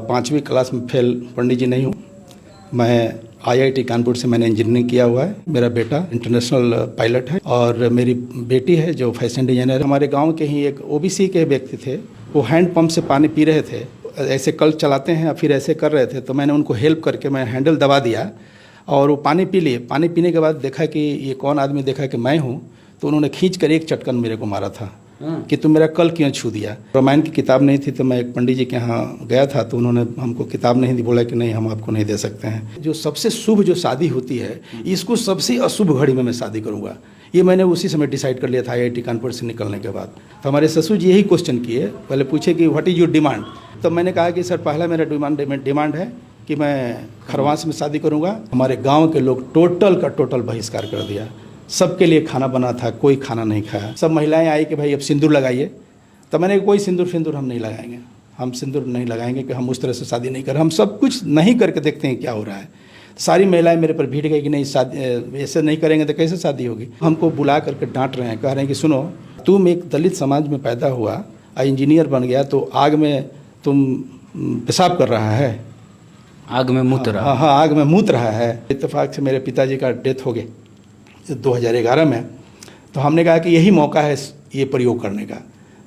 5वीं क्लास में फेल पंडित जी नहीं हूँ। मैं आईआईटी कानपुर से मैंने इंजीनियरिंग किया हुआ है। मेरा बेटा इंटरनेशनल पायलट है और मेरी बेटी है जो फैशन डिजाइनर है। हमारे गांव के ही एक ओबीसी के व्यक्ति थे, वो हैंड पंप से पानी पी रहे थे, ऐसे कल चलाते हैं फिर ऐसे कर रहे थे, तो मैंने उनको हेल्प करके मैं हैंडल दबा दिया और वो पानी पी लिए। पानी पीने के बाद देखा कि ये कौन आदमी, देखा कि मैं हूँ, तो उन्होंने खींच कर एक चटकन मेरे को मारा था कि तुम मेरा कल क्यों छू दिया। रामायण की किताब नहीं थी तो मैं एक पंडित जी के यहाँ गया था, तो उन्होंने हमको किताब नहीं दी, बोला कि नहीं हम आपको नहीं दे सकते हैं। जो सबसे शुभ जो शादी होती है, इसको सबसे अशुभ घड़ी में मैं शादी करूँगा, ये मैंने उसी समय डिसाइड कर लिया था आईआईटी कानपुर से निकलने के बाद। तो हमारे ससुर जी यही क्वेश्चन किए, पहले पूछे कि व्हाट इज़ योर डिमांड। तो मैंने कहा कि सर पहला मेरा डिमांड है कि मैं खरवास में शादी करूँगा। हमारे गाँव के लोग टोटल का टोटल बहिष्कार कर दिया। सबके लिए खाना बना था, कोई खाना नहीं खाया। सब महिलाएं आई कि भाई अब सिंदूर लगाइए, तो मैंने कोई सिंदूर हम नहीं लगाएंगे, हम सिंदूर नहीं लगाएंगे कि हम उस तरह से शादी नहीं कर, हम सब कुछ नहीं करके देखते हैं क्या हो रहा है। सारी महिलाएं मेरे पर भीड़ गई कि नहीं शादी ऐसे नहीं करेंगे तो कैसे शादी होगी। हमको बुला करके डांट रहे हैं, कह रहे हैं कि सुनो, तुम एक दलित समाज में पैदा हुआ, इंजीनियर बन गया, तो आग में तुम पेशाब कर रहा है, आग में मूत रहा। हाँ, आग में मूत रहा है। इत्तेफाक से मेरे पिताजी का डेथ हो गया 2011 में, तो हमने कहा कि यही मौका है ये प्रयोग करने का।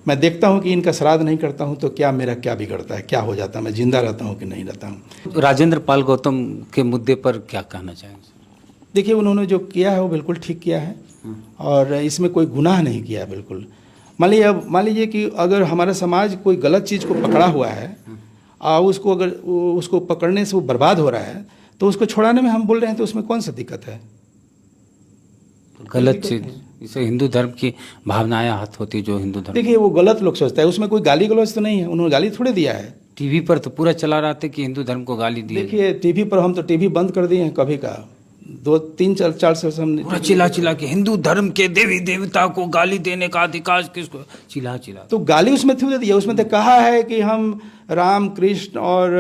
मैं देखता हूँ कि इनका श्राद्ध नहीं करता हूँ तो क्या मेरा क्या बिगड़ता है, क्या हो जाता है, मैं जिंदा रहता हूँ कि नहीं रहता हूँ। राजेंद्र पाल गौतम के मुद्दे पर क्या कहना चाहेंगे? देखिए, उन्होंने जो किया है वो बिल्कुल ठीक किया है और इसमें कोई गुनाह नहीं किया बिल्कुल। मान लीजिए कि अगर हमारा समाज कोई गलत चीज़ को पकड़ा हुआ है और उसको अगर उसको पकड़ने से वो बर्बाद हो रहा है, तो उसको छुड़ाने में हम बोल रहे हैं, तो उसमें कौन सा दिक्कत है? गलत चीज, इसे हिंदू धर्म की भावनाएं हाथ होती है जो हिंदू धर्म। देखिए, वो गलत लोग सोचता है, उसमें कोई गाली गलौज तो नहीं है, उन्होंने गाली थोड़े दिया है। टीवी पर तो पूरा चला रहा था कि हिंदू धर्म को गाली दी। देखिए, टीवी पर हम तो टीवी बंद कर दिए हैं कभी का, 2-3-4 साल से हमने पूरा चिल्ला के हिंदू धर्म के देवी देवता को गाली देने का अधिकार किसको, चिल्ला तो गाली उसमें थी दिया। उसमें तो कहा है कि हम राम कृष्ण और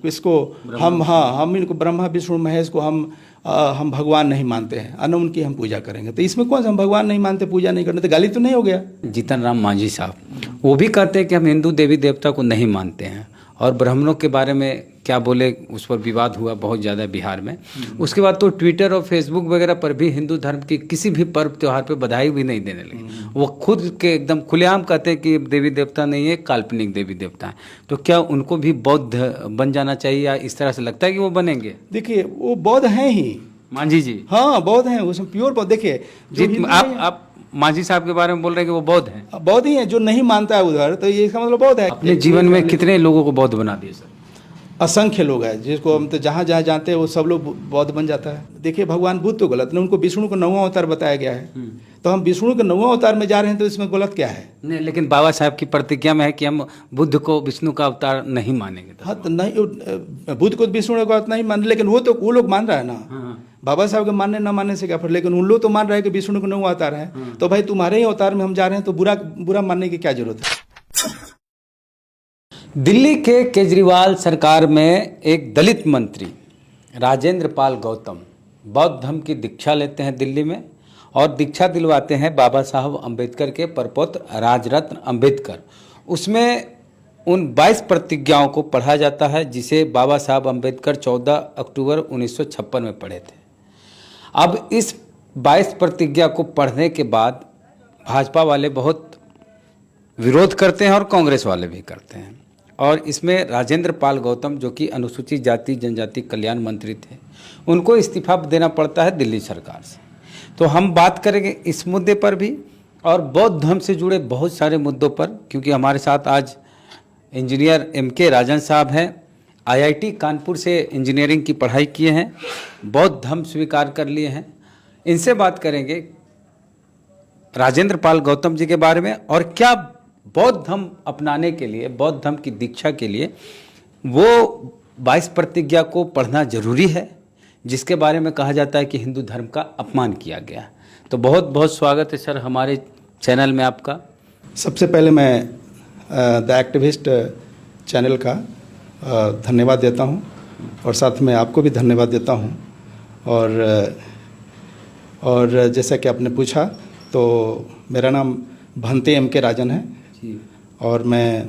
किसको हम इनको ब्रह्मा विष्णु महेश को हम भगवान नहीं मानते हैं, अन उनकी हम पूजा करेंगे। तो इसमें कौन सा हम भगवान नहीं मानते, पूजा नहीं करते, तो गाली तो नहीं हो गया। जीतन राम मांझी साहब वो भी कहते हैं कि हम हिंदू देवी देवता को नहीं मानते हैं, और ब्राह्मणों के बारे में क्या बोले उस पर विवाद हुआ बहुत ज़्यादा बिहार में। उसके बाद तो ट्विटर और फेसबुक वगैरह पर भी हिंदू धर्म की किसी भी पर्व त्यौहार पे बधाई भी नहीं देने लगे। वो खुद के एकदम खुलेआम कहते हैं कि देवी देवता नहीं है, काल्पनिक देवी देवता है। तो क्या उनको भी बौद्ध बन जाना चाहिए, या इस तरह से लगता है कि वो बनेंगे? देखिए, वो बौद्ध हैं ही, मांझी जी। हाँ, बौद्ध हैं, उसमें प्योर बौद्ध। देखिए, आप मांझी साहब के बारे में बोल रहे हैं कि वो बौद्ध हैं? बौद्ध ही हैं, जो नहीं मानता है उधर, तो ये इसका मतलब बौद्ध है। अपने जीवन में कितने लोगों को बौद्ध बना दिए सर? असंख्य लोग हैं जिसको हम तो जहाँ जहाँ जानते हैं वो सब लोग बौद्ध बन जाता है। देखिए, भगवान बुद्ध तो गलत नहीं, उनको विष्णु को 9वां अवतार बताया गया है, तो हम विष्णु के 9वां अवतार में जा रहे हैं, तो इसमें गलत क्या है? नहीं, लेकिन बाबा साहब की प्रतिज्ञा में है कि हम बुद्ध को विष्णु का अवतार नहीं मानेंगे। हाँ, तो नहीं, बुद्ध को विष्णु का अवतार नहीं मान, लेकिन वो लोग मान रहा है ना। बाबा साहब के मानने ना मानने से क्या फर्क, लेकिन उन लोग तो मान रहे हैं कि विष्णु को 9वां अवतार है। तो भाई, तुम्हारे ही अवतार में हम जा रहे हैं, तो बुरा मानने की क्या जरूरत है? दिल्ली के केजरीवाल सरकार में एक दलित मंत्री राजेंद्र पाल गौतम बौद्ध धर्म की दीक्षा लेते हैं दिल्ली में, और दीक्षा दिलवाते हैं बाबा साहब अम्बेडकर के परपोत राजरत्न अम्बेडकर। उसमें उन 22 प्रतिज्ञाओं को पढ़ा जाता है जिसे बाबा साहब अम्बेडकर 14 अक्टूबर 1956 में पढ़े थे। अब इस 22 प्रतिज्ञा को पढ़ने के बाद भाजपा वाले बहुत विरोध करते हैं और कांग्रेस वाले भी करते हैं, और इसमें राजेंद्र पाल गौतम जो कि अनुसूचित जाति जनजाति कल्याण मंत्री थे, उनको इस्तीफा देना पड़ता है दिल्ली सरकार से। तो हम बात करेंगे इस मुद्दे पर भी और बौद्ध धर्म से जुड़े बहुत सारे मुद्दों पर, क्योंकि हमारे साथ आज इंजीनियर MK राजन साहब हैं। IIT कानपुर से इंजीनियरिंग की पढ़ाई किए हैं, बौद्ध धर्म स्वीकार कर लिए हैं। इनसे बात करेंगे राजेंद्र पाल गौतम जी के बारे में, और क्या बौद्ध धर्म अपनाने के लिए, बौद्ध धर्म की दीक्षा के लिए वो 22 प्रतिज्ञा को पढ़ना जरूरी है, जिसके बारे में कहा जाता है कि हिंदू धर्म का अपमान किया गया। तो बहुत बहुत स्वागत है सर हमारे चैनल में आपका। सबसे पहले मैं द एक्टिविस्ट चैनल का धन्यवाद देता हूं, और साथ में आपको भी धन्यवाद देता हूं। और जैसा कि आपने पूछा, तो मेरा नाम भंते MK राजन है, और मैं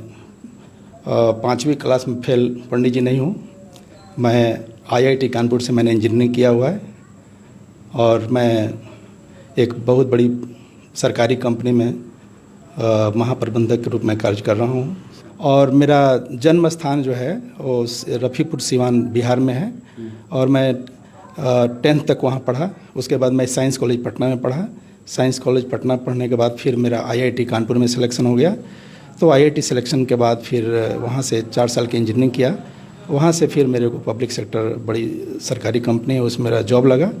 5वीं क्लास में फेल पंडित जी नहीं हूँ। मैं IIT कानपुर से मैंने इंजीनियरिंग किया हुआ है और मैं एक बहुत बड़ी सरकारी कंपनी में महाप्रबंधक के रूप में कार्य कर रहा हूँ। और मेरा जन्म स्थान जो है वो रफ़ीपुर सीवान बिहार में है और मैं 10th तक वहाँ पढ़ा। उसके बाद मैं साइंस कॉलेज पटना में पढ़ा। साइंस कॉलेज पटना पढ़ने के बाद फिर मेरा IIT कानपुर में सिलेक्शन हो गया। तो IIT सिलेक्शन के बाद फिर वहाँ से 4 साल की इंजीनियरिंग किया। वहाँ से फिर मेरे को पब्लिक सेक्टर बड़ी सरकारी कंपनी है उसमें मेरा जॉब लगा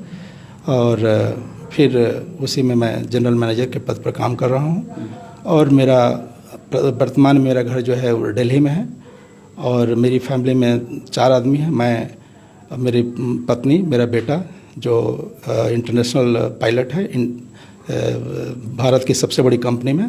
और फिर उसी में मैं जनरल मैनेजर के पद पर काम कर रहा हूँ। और मेरा वर्तमान में मेरा घर जो है वो दिल्ली में है और मेरी फैमिली में 4 आदमी हैं। मैं, मेरी पत्नी, मेरा बेटा जो इंटरनेशनल पायलट है भारत की सबसे बड़ी कंपनी में,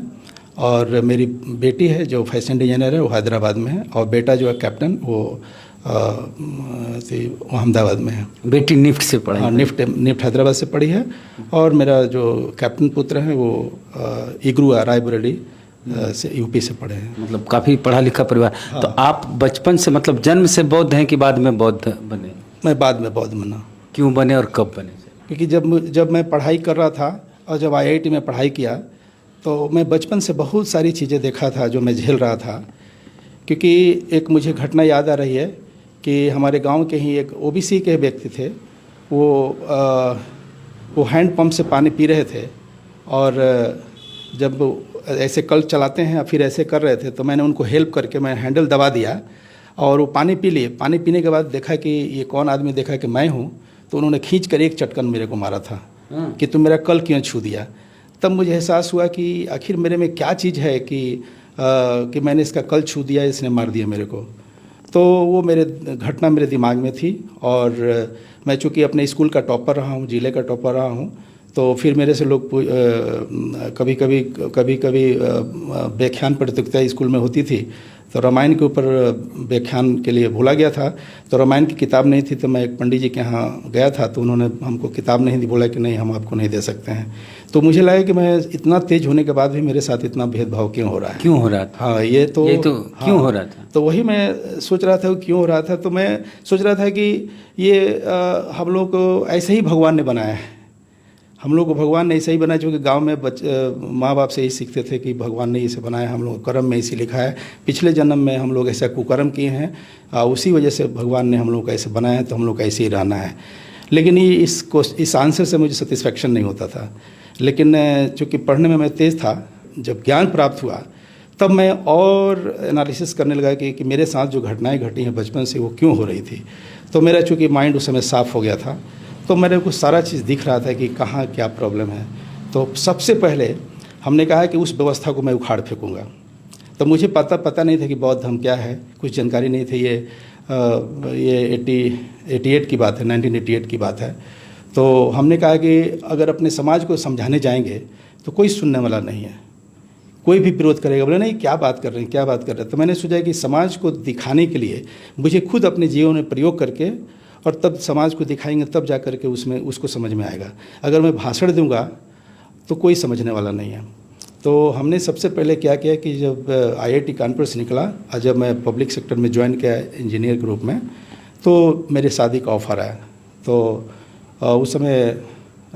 और मेरी बेटी है जो फैशन डिजाइनर है वो हैदराबाद में है, और बेटा जो है कैप्टन वो अहमदाबाद में है। बेटी निफ्ट से पढ़ी? हाँ, निफ्ट हैदराबाद से पढ़ी है। और मेरा जो कैप्टन पुत्र है वो इग्रू रायबरेली से यूपी से पढ़े हैं। मतलब काफ़ी पढ़ा लिखा परिवार। हाँ। तो आप बचपन से मतलब जन्म से बौद्ध हैं कि बाद में बौद्ध बने? मैं बाद में बौद्ध बना। क्यों बने और कब बने? क्योंकि जब मैं पढ़ाई कर रहा था और जब IIT में पढ़ाई किया तो मैं बचपन से बहुत सारी चीज़ें देखा था जो मैं झेल रहा था। क्योंकि एक मुझे घटना याद आ रही है कि हमारे गांव के ही एक OBC के व्यक्ति थे, वो हैंड पंप से पानी पी रहे थे और जब ऐसे कल चलाते हैं फिर ऐसे कर रहे थे तो मैंने उनको हेल्प करके मैं हैंडल दबा दिया और वो पानी पी लिए। पानी पीने के बाद देखा कि ये कौन आदमी, देखा कि मैं हूँ, तो उन्होंने खींच कर एक चटकन मेरे को मारा था कि तुम मेरा कल क्यों छू दिया। तब मुझे एहसास हुआ कि आखिर मेरे में क्या चीज़ है कि मैंने इसका कल छू दिया, इसने मार दिया मेरे को। तो वो घटना मेरे दिमाग में थी और मैं चूँकि अपने स्कूल का टॉपर रहा हूँ, जिले का टॉपर रहा हूँ, तो फिर मेरे से लोग कभी कभी व्याख्यान प्रतियोगिता स्कूल में होती थी तो रामायण के ऊपर व्याख्यान के लिए भूला गया था। तो रामायण की किताब नहीं थी तो मैं एक पंडित जी के यहाँ गया था तो उन्होंने हमको किताब नहीं दी, बोला कि नहीं हम आपको नहीं दे सकते हैं। तो मुझे लगा कि मैं इतना तेज होने के बाद भी मेरे साथ इतना भेदभाव क्यों हो रहा है, क्यों हो रहा था। हाँ ये तो क्यों हो रहा था। तो वही मैं सोच रहा था क्यों हो रहा था। तो मैं सोच रहा था कि ये हम लोग को ऐसे ही भगवान ने बनाया है, हम लोग को भगवान ने ऐसे ही बनाया। क्योंकि गांव में माँ बाप से ही सीखते थे कि भगवान ने इसे बनाया, हम लोग कर्म में इसी लिखा है, पिछले जन्म में हम लोग ऐसा कुकर्म किए हैं, उसी वजह से भगवान ने हम लोग को ऐसे बनाया है, तो हम लोग का ऐसे ही रहना है। लेकिन ये इस आंसर से मुझे सेटिस्फेक्शन नहीं होता था। लेकिन चूँकि पढ़ने में मैं तेज़ था, जब ज्ञान प्राप्त हुआ तब मैं और एनालिसिस करने लगा कि मेरे साथ जो घटनाएँ घटी हैं बचपन से वो क्यों हो रही थी। तो मेरा चूँकि माइंड उस समय साफ़ हो गया था तो मेरे को सारा चीज़ दिख रहा था कि कहाँ क्या प्रॉब्लम है। तो सबसे पहले हमने कहा कि उस व्यवस्था को मैं उखाड़ फेंकूँगा। तो मुझे पता नहीं था कि बौद्ध धर्म क्या है, कुछ जानकारी नहीं थी। ये 88 की बात है, 1988 की बात है। तो हमने कहा कि अगर अपने समाज को समझाने जाएंगे तो कोई सुनने वाला नहीं है, कोई भी विरोध करेगा, बोले नहीं क्या बात कर रहे हैं, क्या बात कर रहे हैं। तो मैंने सोचा कि समाज को दिखाने के लिए मुझे खुद अपने जीवन में प्रयोग करके और तब समाज को दिखाएंगे, तब जा कर के उसको समझ में आएगा। अगर मैं भाषण दूंगा तो कोई समझने वाला नहीं है। तो हमने सबसे पहले क्या किया कि जब IIT कानपुर से निकला और जब मैं पब्लिक सेक्टर में ज्वाइन किया इंजीनियर के रूप में, तो मेरे शादी का ऑफ़र आया। तो उस समय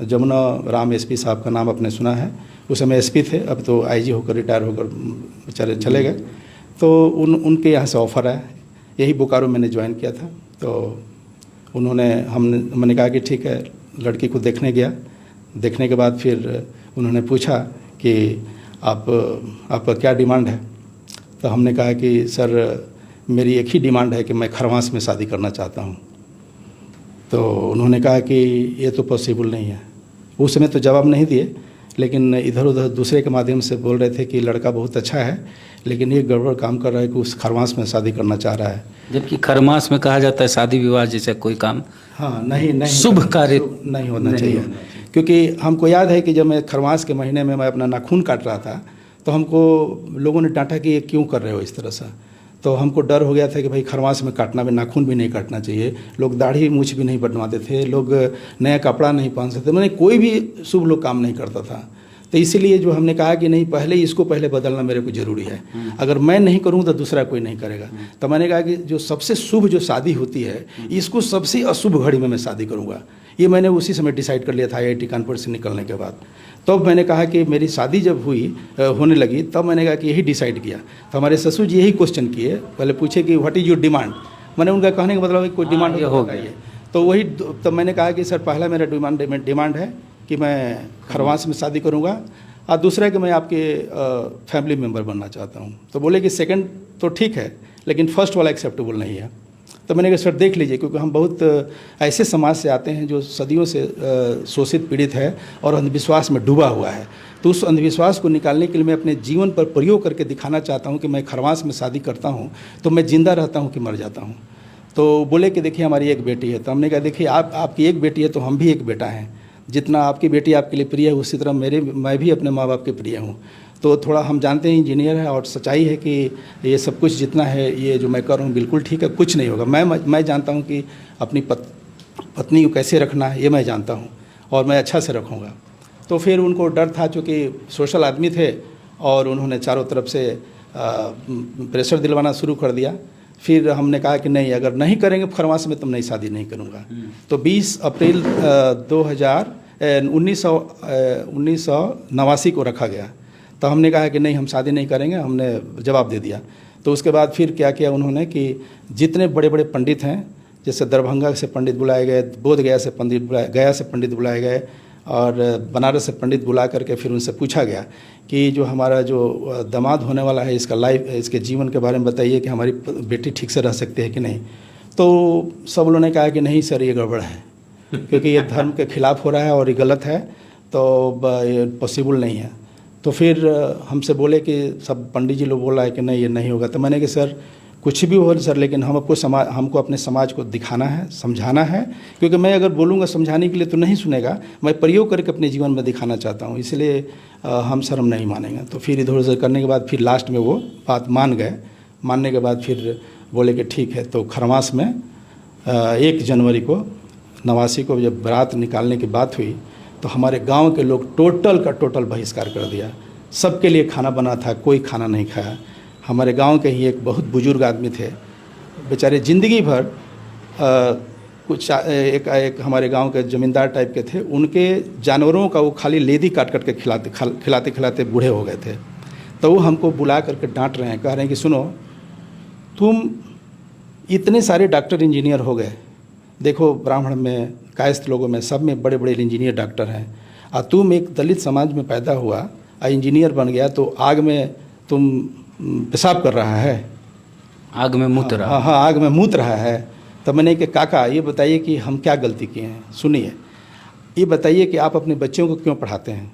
जमुना राम SP साहब का नाम आपने सुना है, उस समय SP थे, अब तो IG होकर रिटायर होकर बेचारे चले गए। तो उनके यहाँ से ऑफ़र आया, यही बोकारो मैंने ज्वाइन किया था। तो मैंने कहा कि ठीक है, लड़की को देखने गया। देखने के बाद फिर उन्होंने पूछा कि आपका क्या डिमांड है। तो हमने कहा कि सर मेरी एक ही डिमांड है कि मैं खरवास में शादी करना चाहता हूँ। तो उन्होंने कहा कि ये तो पॉसिबल नहीं है। उस समय तो जवाब नहीं दिए, लेकिन इधर उधर दूसरे के माध्यम से बोल रहे थे कि लड़का बहुत अच्छा है लेकिन ये गड़बड़ काम कर रहा है कि उस खरमास में शादी करना चाह रहा है। जबकि खरमास में कहा जाता है शादी विवाह जैसे कोई काम नहीं शुभ कार्य नहीं होना चाहिए। क्योंकि हमको याद है कि जब मैं खरमास के महीने में मैं अपना नाखून काट रहा था तो हमको लोगों ने डांटा कि ये क्यों कर रहे हो इस तरह से। तो हमको डर हो गया था कि भाई खरमास में काटना भी, नाखून भी नहीं काटना चाहिए। लोग दाढ़ी मूछ भी नहीं बनवाते थे, लोग नया कपड़ा नहीं पहन सकते, मैंने कोई भी शुभ लोग काम नहीं करता था। तो इसीलिए जो हमने कहा कि नहीं, पहले इसको पहले बदलना मेरे को ज़रूरी है। अगर मैं नहीं करूँ तो दूसरा कोई नहीं करेगा। तो मैंने कहा कि जो सबसे शुभ जो शादी होती है, इसको सबसे अशुभ घड़ी में मैं शादी करूँगा। ये मैंने उसी समय डिसाइड कर लिया था IIT कानपुर से निकलने के बाद। तब मैंने कहा कि मेरी शादी जब होने लगी, तब मैंने कहा कि यही डिसाइड किया। तो हमारे ससुर जी यही क्वेश्चन किए, पहले पूछे कि व्हाट इज़ योर डिमांड। मैंने उनका कहने का मतलब है कोई डिमांड हो गया। तो वही, तब मैंने कहा कि सर पहला मेरा डिमांड है कि मैं खरवास में शादी करूँगा, और दूसरा कि मैं आपके फैमिली मेम्बर बनना चाहता हूँ। तो बोले कि सेकंड तो ठीक है, लेकिन फर्स्ट वाला एक्सेप्टेबल नहीं है। तो मैंने कहा सर देख लीजिए, क्योंकि हम बहुत ऐसे समाज से आते हैं जो सदियों से शोषित पीड़ित है और अंधविश्वास में डूबा हुआ है। तो उस अंधविश्वास को निकालने के लिए मैं अपने जीवन पर प्रयोग करके दिखाना चाहता हूँ कि मैं खरवास में शादी करता हूँ तो मैं जिंदा रहता हूँ कि मर जाता हूँ। तो बोले कि देखिए हमारी एक बेटी है। तो हमने कहा देखिए आपकी एक बेटी है तो हम भी एक बेटा हैं। जितना आपकी बेटी आपके लिए प्रिय है, उसी तरह मैं भी अपने माँ बाप के प्रिय हूँ। तो थोड़ा हम जानते हैं इंजीनियर है, और सच्चाई है कि ये सब कुछ जितना है, ये जो मैं कर रहा हूँ बिल्कुल ठीक है, कुछ नहीं होगा। मैं जानता हूँ कि अपनी पत्नी को कैसे रखना है, ये मैं जानता हूँ, और मैं अच्छा से रखूँगा। तो फिर उनको डर था, चूँकि सोशल आदमी थे, और उन्होंने चारों तरफ से प्रेशर दिलवाना शुरू कर दिया। फिर हमने कहा कि नहीं, अगर नहीं करेंगे खरवास में तो मैं शादी नहीं करूँगा। तो 20 अप्रैल 1989 को रखा गया। तो हमने कहा कि नहीं, हम शादी नहीं करेंगे, हमने जवाब दे दिया। तो उसके बाद फिर क्या किया उन्होंने कि जितने बड़े बड़े पंडित हैं, जैसे दरभंगा से पंडित बुलाए गए, बोध गया से पंडित बुलाए गए, और बनारस से पंडित बुला करके फिर उनसे पूछा गया कि जो हमारा जो दामाद होने वाला है, इसके जीवन के बारे में बताइए कि हमारी बेटी ठीक से रह सकती है कि नहीं। तो सब लोगों ने कहा कि नहीं सर, ये गड़बड़ है, क्योंकि ये धर्म के खिलाफ हो रहा है और ये गलत है, तो ये पॉसिबल नहीं है। तो फिर हमसे बोले कि सब पंडित जी लोग बोल रहा है कि नहीं, ये नहीं होगा। तो मैंने कि सर कुछ भी हो सर, लेकिन हमको अपने समाज को दिखाना है, समझाना है, क्योंकि मैं अगर बोलूँगा समझाने के लिए तो नहीं सुनेगा। मैं प्रयोग करके अपने जीवन में दिखाना चाहता हूँ, इसलिए हम शर्म नहीं मानेंगे। तो फिर इधर उधर करने के बाद फिर लास्ट में वो बात मान गए। मानने के बाद फिर बोले कि ठीक है। तो खरवास में 1 जनवरी को 89 को जब बारात निकालने की बात हुई, तो हमारे गांव के लोग टोटल का टोटल बहिष्कार कर दिया। सबके लिए खाना बना था, कोई खाना नहीं खाया। हमारे गांव के ही एक बहुत बुजुर्ग आदमी थे, बेचारे ज़िंदगी भर एक हमारे गांव के ज़मींदार टाइप के थे, उनके जानवरों का वो खाली लेदी काट के खिलाते बूढ़े हो गए थे। तो वो हमको बुला करके डांट रहे हैं, कह रहे हैं कि सुनो, तुम इतने सारे डॉक्टर इंजीनियर हो गए, देखो ब्राह्मण में, कायस्थ लोगों में, सब में बड़े बड़े इंजीनियर डॉक्टर हैं, और तुम एक दलित समाज में पैदा हुआ और इंजीनियर बन गया, तो आग में तुम पेशाब कर रहा है, आग में मूत रहा। हाँ, आग में मूत रहा है। तब मैंने कि काका ये बताइए कि हम क्या गलती किए हैं, सुनिए, ये बताइए कि आप अपने बच्चों को क्यों पढ़ाते हैं।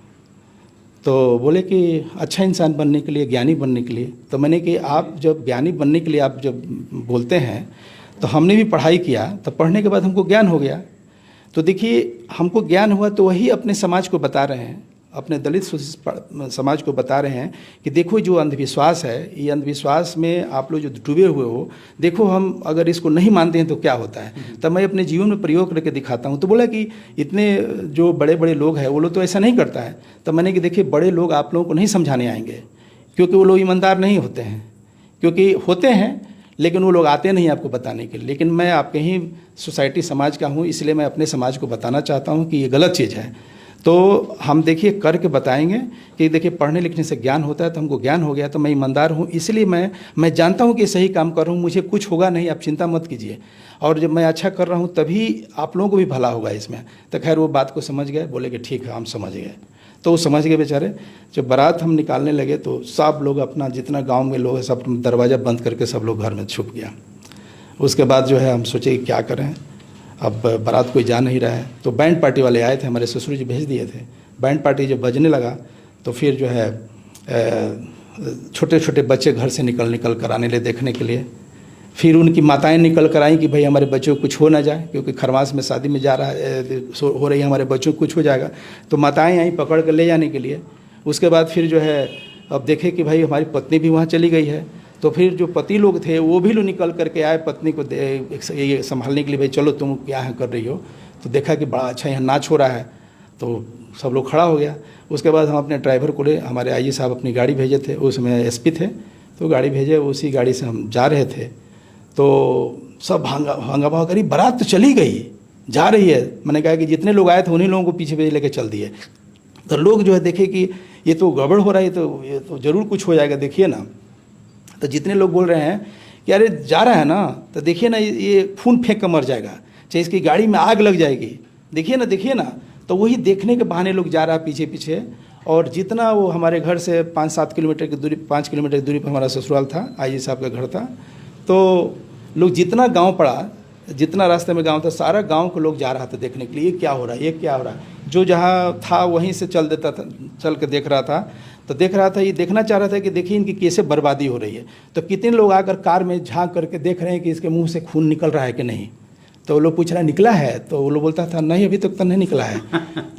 तो बोले कि अच्छा इंसान बनने के लिए, ज्ञानी बनने के लिए। तो मैंने कि आप जब ज्ञानी बनने के लिए आप जब बोलते हैं, तो हमने भी पढ़ाई किया, तो पढ़ने के बाद हमको ज्ञान हो गया। तो देखिए, हमको ज्ञान हुआ तो वही अपने समाज को बता रहे हैं, अपने दलित समाज को बता रहे हैं कि देखो जो अंधविश्वास है, ये अंधविश्वास में आप लोग जो डूबे हुए हो, देखो हम अगर इसको नहीं मानते हैं तो क्या होता है। तब मैं अपने जीवन में प्रयोग करके दिखाता हूँ। तो बोला कि इतने जो बड़े बड़े लोग हैं वो लोग तो ऐसा नहीं करता है। तब मैंने कि देखिए, बड़े लोग आप लोगों को नहीं समझाने आएंगे, क्योंकि वो लोग ईमानदार नहीं होते हैं, क्योंकि होते हैं लेकिन वो लोग आते नहीं आपको बताने के लिए। लेकिन मैं आपके ही सोसाइटी समाज का हूँ, इसलिए मैं अपने समाज को बताना चाहता हूँ कि ये गलत चीज़ है। तो हम देखिए करके बताएंगे कि देखिए पढ़ने लिखने से ज्ञान होता है, तो हमको ज्ञान हो गया, तो मैं ईमानदार हूँ, इसलिए मैं जानता हूँ कि सही काम कर रहा हूँ, मुझे कुछ होगा नहीं, आप चिंता मत कीजिए। और जब मैं अच्छा कर रहा हूँ तभी आप लोगों को भी भला होगा इसमें। तो खैर वो बात को समझ गए, बोले कि ठीक है हम समझ गए। तो वो समझ गए बेचारे। जब बारात हम निकालने लगे तो सब लोग अपना जितना गाँव में लोग हैं सब दरवाज़ा बंद करके सब लोग घर में छुप गया। उसके बाद जो है हम सोचे कि क्या करें, अब बारात कोई जा नहीं रहा है। तो बैंड पार्टी वाले आए थे, हमारे ससुर जी भेज दिए थे। बैंड पार्टी जब बजने लगा तो फिर जो है छोटे छोटे बच्चे घर से निकल कर आने लगे देखने के लिए। फिर उनकी माताएं निकल कर आई कि भाई हमारे बच्चों को कुछ हो ना जाए, क्योंकि खरवास में शादी में जा रहा है, हो रही है, हमारे बच्चों को कुछ हो जाएगा। तो माताएं आई पकड़ कर ले जाने के लिए। उसके बाद फिर जो है अब देखे कि भाई हमारी पत्नी भी वहाँ चली गई है। तो फिर जो पति लोग थे वो भी लोग निकल करके आए पत्नी को ये संभालने के लिए, भाई चलो तुम क्या कर रही हो। तो देखा कि बड़ा अच्छा यहाँ नाच हो रहा है, तो सब लोग खड़ा हो गया। उसके बाद हम अपने ड्राइवर को ले, हमारे आईजी साहब अपनी गाड़ी भेजे थे, उसमें एसपी थे, तो गाड़ी भेजे, उसी गाड़ी से हम जा रहे थे। तो सब हंगामा करी, बारात तो चली गई, जा रही है। मैंने कहा कि जितने लोग आए थे उन्हीं लोगों को पीछे पीछे लेके चल दिए। तो लोग जो है देखे कि ये तो गड़बड़ हो रहा है, ये तो ज़रूर कुछ हो जाएगा, देखिए ना। तो जितने लोग बोल रहे हैं कि अरे जा रहा है ना, तो देखिए ना ये खून फेंक कर मर जाएगा, चाहे इसकी गाड़ी में आग लग जाएगी, देखिए ना। तो वही देखने के बहाने लोग जा रहा है पीछे पीछे। और जितना वो हमारे घर से 5 किलोमीटर की दूरी पर हमारा ससुराल था, आईजी साहब का घर था। तो लोग जितना गांव पड़ा, जितना रास्ते में गांव था, सारा गांव को लोग जा रहा था देखने के लिए, ये क्या हो रहा है, ये क्या हो रहा है। जो जहाँ था वहीं से चल देता था, चल के देख रहा था। तो देख रहा था, ये देखना चाह रहा था कि देखिए इनकी कैसे बर्बादी हो रही है। तो कितने लोग आकर कार में झांक करके देख रहे हैं कि इसके मुंह से खून निकल रहा है कि नहीं। तो वो लोग पूछ रहा है निकला है, तो वो लोग बोलता था नहीं अभी तक तो नहीं निकला है।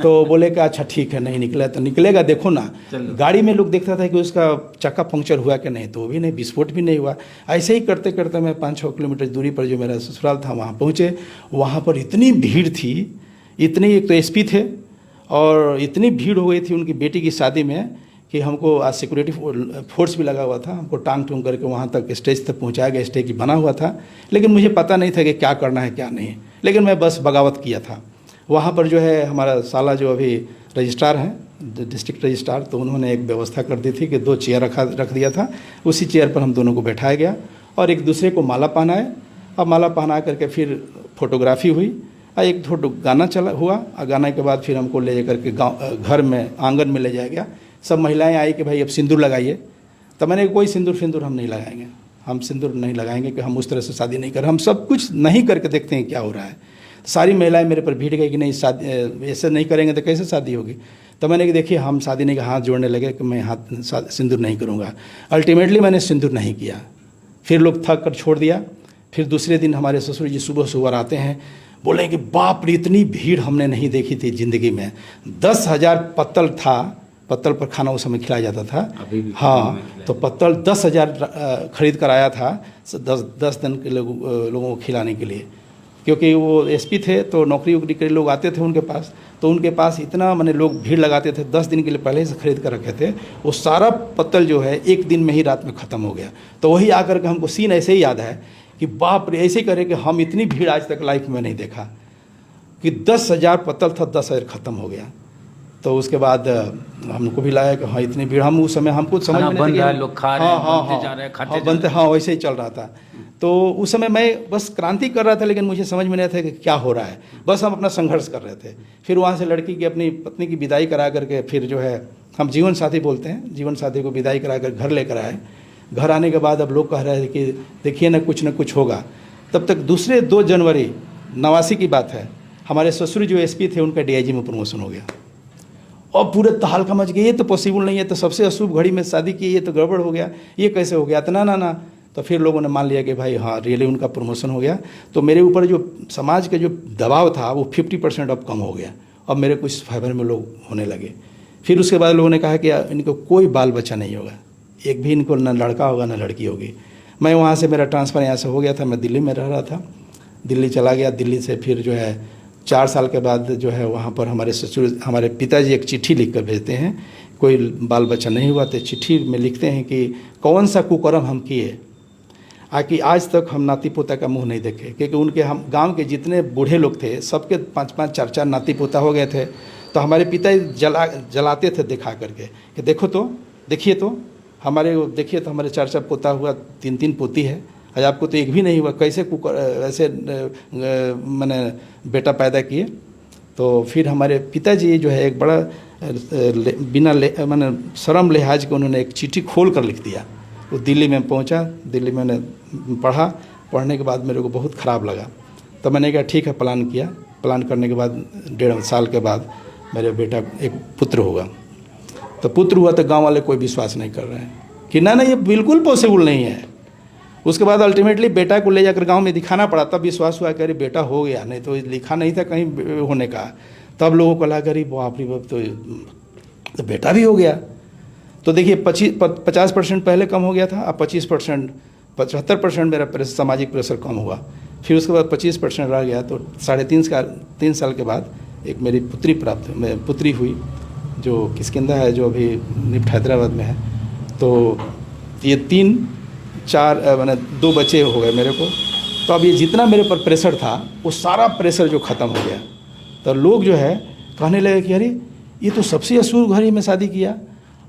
तो बोले कि अच्छा ठीक है, नहीं निकला तो निकलेगा, देखो ना। गाड़ी में लोग देखता था कि उसका चक्का पंक्चर हुआ कि नहीं, तो वो भी नहीं, विस्फोट भी नहीं हुआ। ऐसे ही करते करते मैं 5-6 किलोमीटर दूरी पर जो मेरा ससुराल था वहाँ पहुँचे। वहाँ पर इतनी भीड़ थी, इतनी, एक तो एसपी थे और इतनी भीड़ हो गई थी उनकी बेटी की शादी में कि हमको आज सिक्योरिटी फोर्स भी लगा हुआ था। हमको टांग टूंग करके वहाँ तक स्टेज तक पहुँचाया गया, स्टेज बना हुआ था। लेकिन मुझे पता नहीं था कि क्या करना है क्या नहीं, लेकिन मैं बस बगावत किया था। वहाँ पर जो है हमारा साला जो अभी रजिस्ट्रार हैं, डिस्ट्रिक्ट रजिस्ट्रार, तो उन्होंने एक व्यवस्था कर दी थी कि 2 चेयर रख दिया था। उसी चेयर पर हम दोनों को बैठाया गया और एक दूसरे को माला पहनाए। अब माला पहना करके फिर फोटोग्राफी हुई और एक गाना चला हुआ। और गाने के बाद फिर हमको ले जाकर के गाँव घर में आंगन में ले जाया गया। सब महिलाएं आई कि भाई अब सिंदूर लगाइए। तो मैंने कोई सिंदूर हम नहीं लगाएंगे, हम सिंदूर नहीं लगाएंगे कि हम उस तरह से शादी नहीं कर, हम सब कुछ नहीं करके देखते हैं क्या हो रहा है। सारी महिलाएं मेरे पर भीड़ गई कि नहीं शादी ऐसे नहीं करेंगे तो कैसे शादी होगी। तो मैंने कि देखिए हम शादी नहीं, हाथ जोड़ने लगे कि मैं सिंदूर नहीं करूँगा। अल्टीमेटली मैंने सिंदूर नहीं किया। फिर लोग थक कर छोड़ दिया। फिर दूसरे दिन हमारे ससुर जी सुबह आते हैं, बोले कि बाप रे इतनी भीड़ हमने नहीं देखी थी ज़िंदगी में। 10,000 पत्तल था, पत्तल पर खाना उस समय खिलाया जाता था। हाँ, तो पत्तल 10,000 खरीद कर आया था 10 दिन के लोगों को खिलाने के लिए। क्योंकि वो एसपी थे तो नौकरी वोकरी के लोग आते थे उनके पास, तो उनके पास इतना मैंने लोग भीड़ लगाते थे, 10 दिन के लिए पहले से खरीद कर रखे थे। वो सारा पत्तल जो है एक दिन में ही रात में ख़त्म हो गया। तो वही आकर के हमको सीन ऐसे ही याद है कि बाप रे, ऐसे ही करे कि हम इतनी भीड़ आज तक लाइफ में नहीं देखा कि 10,000 पत्तल था, 10,000 ख़त्म हो गया। तो उसके बाद हमको भी लाया कि हाँ इतनी भीड़, हम उस समय हमको समझ में नहीं आया, लोग खा रहे हैं, बनते जा रहे हैं, खाते बनते, हाँ वैसे ही चल रहा था। तो उस समय मैं बस क्रांति कर रहा था, लेकिन मुझे समझ में नहीं था कि क्या हो रहा है। बस हम अपना संघर्ष कर रहे थे। फिर वहाँ से लड़की की अपनी पत्नी की विदाई करा करके फिर जो है हम जीवन साथी बोलते हैं, जीवन साथी को विदाई करा कर घर लेकर आए। घर आने के बाद अब लोग कह रहे हैं कि देखिए ना कुछ होगा। तब तक दूसरे 2 जनवरी 89 की बात है, हमारे ससुर जो एसपी थे उनका डीआईजी में प्रमोशन हो गया। और पूरे तहलका मच गया, ये तो पॉसिबल नहीं है, तो सबसे अशुभ घड़ी में शादी की, ये तो गड़बड़ हो गया, ये कैसे हो गया, तो ना। तो फिर लोगों ने मान लिया कि भाई हाँ रियली उनका प्रमोशन हो गया। तो मेरे ऊपर जो समाज का जो दबाव था वो 50% अब कम हो गया। अब मेरे कुछ फेवर में लोग होने लगे। फिर उसके बाद लोगों ने कहा कि इनको कोई बाल बच्चा नहीं होगा, एक भी इनको ना लड़का होगा ना लड़की होगी। मैं वहाँ से, मेरा ट्रांसफ़र यहाँ से हो गया था, मैं दिल्ली में रह रहा था, दिल्ली चला गया। दिल्ली से फिर जो है 4 साल के बाद जो है वहाँ पर हमारे ससुर, हमारे पिताजी एक चिट्ठी लिख कर भेजते हैं, कोई बाल बच्चा नहीं हुआ तो चिट्ठी में लिखते हैं कि कौन सा कुकर्म हम किए कि आज तक हम नाती पोता का मुंह नहीं देखे। क्योंकि उनके हम गांव के जितने बूढ़े लोग थे सबके 5-5 4-4 नाती पोता हो गए थे। तो हमारे पिताजी जलाते थे दिखा करके कि देखो तो, देखिए तो हमारे, देखिए तो हमारे 4-4 पोता हुआ, 3-3 पोती है, आज आपको तो एक भी नहीं हुआ, कैसे ऐसे मैंने बेटा पैदा किए। तो फिर हमारे पिताजी जो है एक बड़ा बिना मैंने शर्म लिहाज के उन्होंने एक चिट्ठी खोल कर लिख दिया। वो दिल्ली में पहुंचा, दिल्ली में मैंने पढ़ने के बाद मेरे को बहुत ख़राब लगा। तो मैंने कहा ठीक है, प्लान किया। प्लान करने के बाद 1.5 साल के बाद मेरे बेटा एक पुत्र होगा। तो पुत्र हुआ तो गांव वाले कोई विश्वास नहीं कर रहे हैं कि ना ये बिल्कुल पॉसिबल नहीं है। उसके बाद अल्टीमेटली बेटा को ले जाकर गांव में दिखाना पड़ा, तब विश्वास हुआ कि अरे बेटा हो गया, नहीं तो लिखा नहीं था कहीं होने का। तब लोगों को लगा अरे बाप रे बाप, तो बेटा भी हो गया। तो देखिए 50% पहले कम हो गया था, अब 25%, 75% मेरा सामाजिक प्रेशर कम हुआ। फिर उसके बाद 25% रह गया। तो 3.5 साल के बाद एक मेरी पुत्री हुई जो किष्किंधा है, जो अभी निफ्ट हैदराबाद में है। तो ये 3-4 मैंने 2 बच्चे हो गए मेरे को। तो अब ये जितना मेरे पर प्रेशर था वो सारा प्रेशर जो ख़त्म हो गया। तो लोग जो है कहने लगे कि अरे ये तो सबसे असूर घड़ी में शादी किया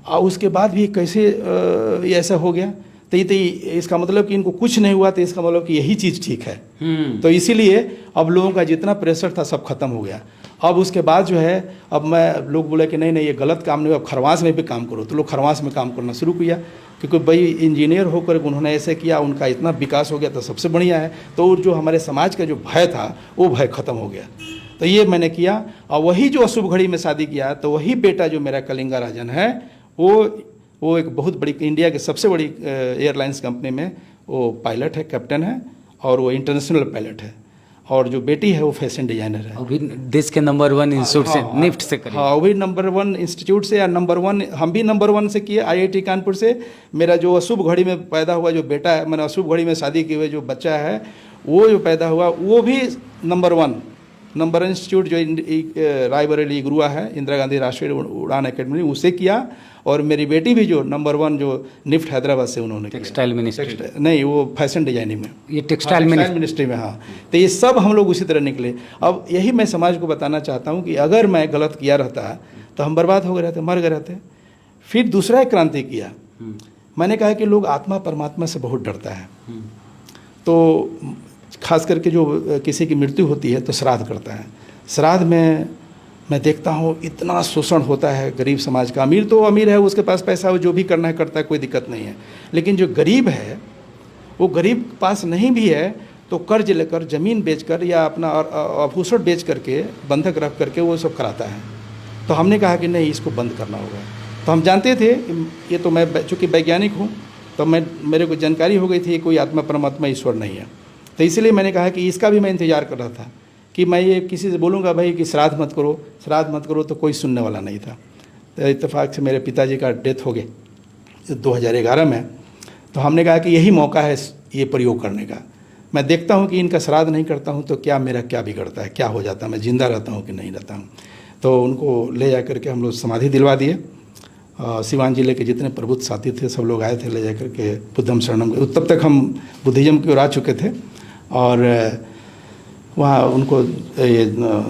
और उसके बाद भी कैसे ये ऐसा हो गया। तो ये इसका मतलब कि इनको कुछ नहीं हुआ, तो इसका मतलब कि यही चीज़ ठीक है। तो इसीलिए अब लोगों का जितना प्रेशर था सब खत्म हो गया। अब उसके बाद जो है अब मैं लोग बोले कि नहीं ये गलत काम नहीं, अब खरवास में भी काम करो। तो लोग खरवास में काम करना शुरू किया, क्योंकि भाई इंजीनियर होकर उन्होंने ऐसे किया, उनका इतना विकास हो गया तो सबसे बढ़िया है। तो जो हमारे समाज का जो भय था वो भय खत्म हो गया। तो ये मैंने किया और वही जो अशुभ घड़ी में शादी किया, तो वही बेटा जो मेरा कलिंगा राजन है वो एक बहुत बड़ी इंडिया की सबसे बड़ी एयरलाइंस कंपनी में वो पायलट है, कैप्टन है, और वो इंटरनेशनल पायलट है। और जो बेटी है वो फैशन डिजाइनर है। अभी देश के नंबर 1 इंस्टीट्यूट से, निफ्ट से करें। हाँ, वही नंबर 1 इंस्टीट्यूट से, या नंबर 1 हम भी नंबर 1 से किए IIT कानपुर से। मेरा जो अशुभ घड़ी में पैदा हुआ जो बेटा है, मैंने अशुभ घड़ी में शादी किए हुए जो बच्चा है वो जो पैदा हुआ वो भी नंबर 1 इंस्टीट्यूट जो रायबरेली गुरुआ है, इंदिरा गांधी राष्ट्रीय उड़ान अकेडमी, उसे किया। और मेरी बेटी भी जो नंबर 1 जो निफ्ट हैदराबाद से उन्होंने टेक्सटाइल मिनिस्ट्री, नहीं वो फैशन डिजाइनिंग में, ये टेक्सटाइल मिनिस्ट्री में। हाँ, तो ये सब हम लोग उसी तरह निकले। अब यही मैं समाज को बताना चाहता हूँ कि अगर मैं गलत किया रहता तो हम बर्बाद हो गए रहते, मर गए रहते। फिर दूसरा एक क्रांति किया। मैंने कहा कि लोग आत्मा परमात्मा से बहुत डरता है, तो खास करके जो किसी की मृत्यु होती है तो श्राद्ध करता है। श्राद्ध में मैं देखता हूँ इतना शोषण होता है गरीब समाज का। अमीर तो अमीर है, उसके पास पैसा हो, जो भी करना है करता है, कोई दिक्कत नहीं है। लेकिन जो गरीब है वो गरीब के पास नहीं भी है तो कर्ज लेकर, ज़मीन बेचकर या अपना आभूषण बेच करके, बंधक रख करके वो सब कराता है। तो हमने कहा कि नहीं, इसको बंद करना होगा। तो हम जानते थे, ये तो मैं चूँकि वैज्ञानिक हूँ तो मेरे को जानकारी हो गई थी कोई आत्मा परमात्मा ईश्वर नहीं है। तो इसलिए मैंने कहा कि इसका भी मैं इंतज़ार कर रहा था कि मैं ये किसी से बोलूँगा भाई कि श्राद्ध मत करो, तो कोई सुनने वाला नहीं था। तो इत्तेफाक से मेरे पिताजी का डेथ हो गया 2011 में। तो हमने कहा कि यही मौका है ये प्रयोग करने का। मैं देखता हूँ कि इनका श्राद्ध नहीं करता हूँ तो क्या मेरा क्या बिगड़ता है, क्या हो जाता है, मैं जिंदा रहता हूँ कि नहीं रहता हूँ। तो उनको ले जा करके हम लोग समाधि दिलवा दिए। सिवान जिले के जितने प्रबुद्ध साथी थे सब लोग आए थे, ले जा करके बुद्धम शरणम। तब तक हम बुद्धिज़्म की ओर आ चुके थे और वहाँ उनको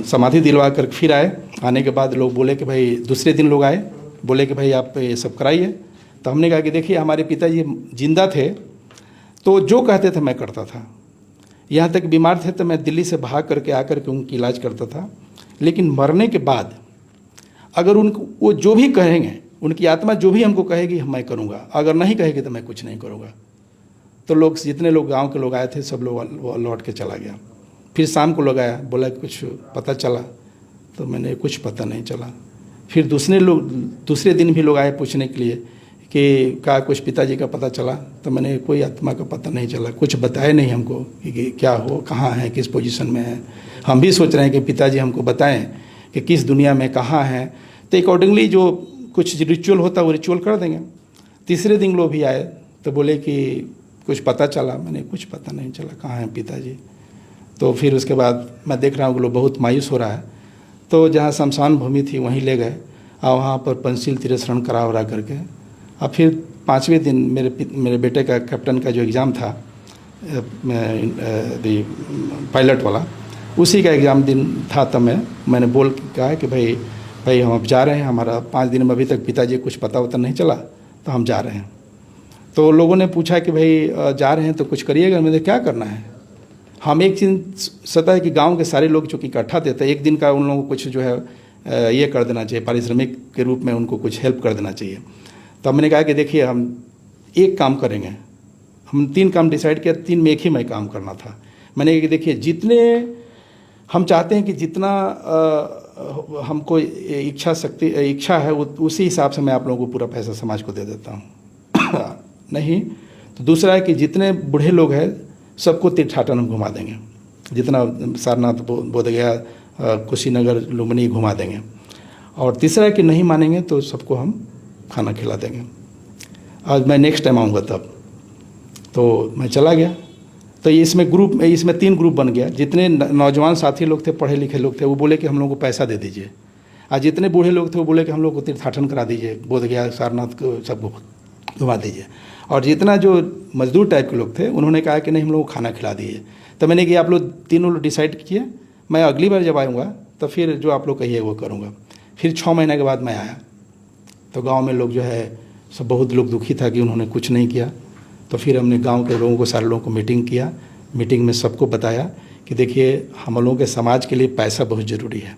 समाधि दिलवा कर फिर आए। आने के बाद लोग बोले कि भाई, दूसरे दिन लोग आए बोले कि भाई आप ये सब कराइए। तो हमने कहा कि देखिए हमारे पिताजी जिंदा थे तो जो कहते थे मैं करता था। यहाँ तक बीमार थे तो मैं दिल्ली से भाग करके आकर के उनकी इलाज करता था। लेकिन मरने के बाद अगर उनको वो जो भी कहेंगे, उनकी आत्मा जो भी हमको कहेगी मैं करूँगा, अगर नहीं कहेगी तो मैं कुछ नहीं करूँगा। तो लोग, जितने लोग गाँव के लोग आए थे सब लोग लौट के चला गया। फिर शाम को लोग आया, बोला कुछ पता चला, तो मैंने कुछ पता नहीं चला। फिर दूसरे दिन भी लोग आए पूछने के लिए कि क्या कुछ पिताजी का पता चला, तो मैंने कोई आत्मा का पता नहीं चला, कुछ बताए नहीं हमको कि क्या हो, कहाँ है, किस पोजीशन में है। हम भी सोच रहे हैं कि पिताजी हमको बताएं कि किस दुनिया में कहाँ हैं, तो अकॉर्डिंगली जो कुछ रिचुअल होता है वो रिचुअल कर देंगे। तीसरे दिन लोग भी आए तो बोले कि कुछ पता चला, मैंने कुछ पता नहीं चला कहाँ हैं पिताजी। तो फिर उसके बाद मैं देख रहा हूँ कि लोग बहुत मायूस हो रहा है। तो जहाँ शमशान भूमि थी वहीं ले गए और वहाँ पर पंचशील तिरस्करण करा वरा करके, और फिर 5वें दिन मेरे बेटे का कैप्टन का जो एग्ज़ाम था पायलट वाला, उसी का एग्ज़ाम दिन था। तब मैंने बोल के कहा कि भाई हम अब जा रहे हैं, हमारा 5 दिन में अभी तक पिताजी कुछ पता वता नहीं चला, तो हम जा रहे हैं। तो लोगों ने पूछा कि भाई जा रहे हैं तो कुछ करिएगा। मैंने क्या करना है, हम एक चीज़ सता है कि गांव के सारे लोग चूँकि इकट्ठा थे तो एक दिन का उन लोगों को कुछ जो है ये कर देना चाहिए, पारिश्रमिक के रूप में उनको कुछ हेल्प कर देना चाहिए। तो हमने कहा कि देखिए हम एक काम करेंगे, हम 3 काम डिसाइड किया, 3 में एक ही मैं काम करना था। मैंने कहा कि देखिए जितने हम चाहते हैं कि जितना हमको इच्छा है उसी हिसाब से मैं आप लोगों को पूरा पैसा समाज को दे देता हूँ। नहीं तो दूसरा है कि जितने बूढ़े लोग हैं सबको तीर्थाटन हम घुमा देंगे, जितना सारनाथ, बोधगया, कुशीनगर, लुम्बिनी घुमा देंगे। और तीसरा है कि नहीं मानेंगे तो सबको हम खाना खिला देंगे। आज मैं नेक्स्ट टाइम आऊँगा तब। तो मैं चला गया तो इसमें 3 ग्रुप बन गया। जितने नौजवान साथी लोग थे, पढ़े लिखे लोग थे, वो बोले कि हम लोगों को पैसा दे दीजिए। और जितने बूढ़े लोग थे वो बोले कि हम लोग को तीर्थाटन करा दीजिए, बोधगया, सारनाथ को सबको घुमा दीजिए। और जितना जो मजदूर टाइप के लोग थे उन्होंने कहा कि नहीं, हम लोग को खाना खिला दीजिए। तो मैंने कहा आप लोग तीनों लोग डिसाइड कीजिए, मैं अगली बार जब आऊँगा तो फिर जो आप लोग कहिए वो करूँगा। फिर 6 महीने के बाद मैं आया तो गांव में लोग जो है सब बहुत लोग दुखी था कि उन्होंने कुछ नहीं किया। तो फिर हमने गांव के लोगों को, सारे लोगों को मीटिंग किया। मीटिंग में सबको बताया कि देखिए हम लोगों के समाज के लिए पैसा बहुत ज़रूरी है।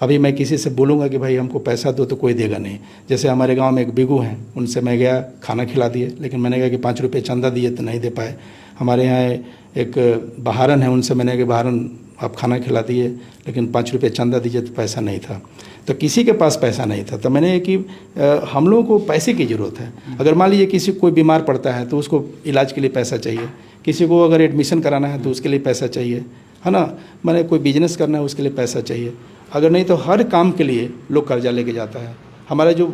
अभी मैं किसी से बोलूँगा कि भाई हमको पैसा दो तो कोई देगा नहीं। जैसे हमारे गांव में एक बिगू हैं, उनसे मैं गया, खाना खिला दिए, लेकिन मैंने कहा कि 5 रुपये चंदा दिए तो नहीं दे पाए। हमारे यहाँ एक बहारन है, उनसे मैंने कहा बहारन आप खाना खिला दिए लेकिन 5 रुपये चंदा दीजिए, तो पैसा नहीं था। तो किसी के पास पैसा नहीं था। तो मैंने कि हम लोगों को पैसे की ज़रूरत है। अगर मान लीजिए किसी कोई बीमार पड़ता है तो उसको इलाज के लिए पैसा चाहिए, किसी को अगर एडमिशन कराना है तो उसके लिए पैसा चाहिए, है ना। मैंने कोई बिजनेस करना है उसके लिए पैसा चाहिए। अगर नहीं तो हर काम के लिए लोग कर्जा लेके जाता है। हमारा जो